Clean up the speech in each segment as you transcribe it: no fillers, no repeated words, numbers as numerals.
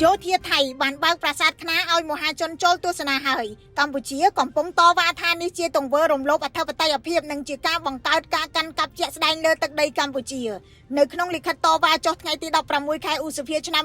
យោធាថៃបានបើកប្រាសាទខ្នាឲ្យមហាជនចូលទស្សនាហើយកម្ពុជាកំពុងតវ៉ាថានេះជាទង្វើរំលោភអធិបតេយ្យភាពនិងជាការបង្កើតការកាន់កាប់ជាក់ស្ដែងលើទឹកដីកម្ពុជានៅក្នុងលិខិតតវ៉ាចុះថ្ងៃទី16ខែឧសភាឆ្នាំ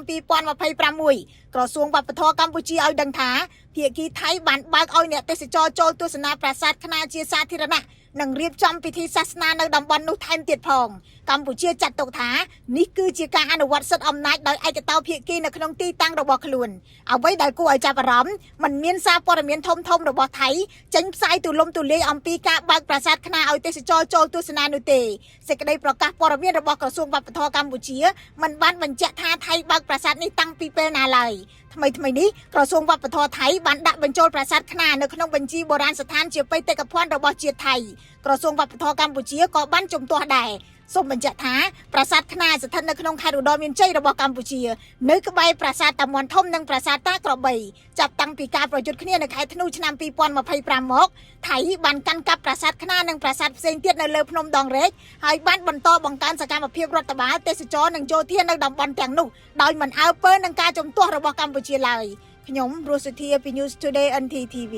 2026ក្រសួងវប្បធម៌កម្ពុជាឲ្យដឹងថាភាគីថៃបានបើកឲ្យអ្នកទេសចរចូលទស្សនាប្រាសាទខ្នាជាសាធារណៈនិងរៀបចំពិធីសាសនានៅតំបន់នោះថែមទៀតផងកម្ពុជាចាត់ទុកថានេះគឺជាការអនុវត្តសិទ្ធិអំណាចដោយឯកតោភាគីនៅក្នុងទីតាំងរបស់ខ្លួនអ្វីដែលគួរឲ្យចាប់អារម្មណ៍มันមានសារព័ត៌មានធំរបស់ថៃចេញផ្សាយទូលំទូលាយអំពីការបើកប្រាសាទខ្នាឲ្យទេសចរចូលទស្សនានោះទេសេចក្តីប្រកាសព័ត៌មានរបស់ក្រសួងវប្បធម៌កម្ពុជាមិនបានបញ្ជាក់ថាថៃបើកប្រាសាទនេះតាំងពីពេលណាឡើយថ្មីនេះក្រសួងវប្បធម៌ថៃបានដាក់បញ្ចូលប្រាសាទខ្នានៅក្នុងបញ្ជីបុរាណស្ថានជាបេតិកភណ្ឌរបស់ជាតិថៃក្រសួងវប្បធម៌កម្ពុជាក៏បានជំទាស់ដែរសូមបញ្ជាក់ថាប្រាសាទខ្នាស្ថិតនៅក្នុងខេត្តឧត្តរមានជ័យរបស់កម្ពុជានៅក្បែរប្រាសាទតាមាន់ធំនិងប្រាសាទតាក្របីចាប់តាំងពីការប្រយុទ្ធគ្នានៅខែធ្នូឆ្នាំ2025មកថៃបានកាន់កាប់ប្រាសាទខ្នានិងប្រាសាទផ្សេងទៀតនៅលើភ្នំដងរែកហើយបានបន្តបង្កើនសកម្មភាពរដ្ឋបាលទេសចរនិងយោធានៅតំបន់ទាំងនោះដោយមិនអើពើនឹងការជំទាស់របស់កម្ពុជាឡើយខ្ញុំរស់សុធាពី News Today NTTV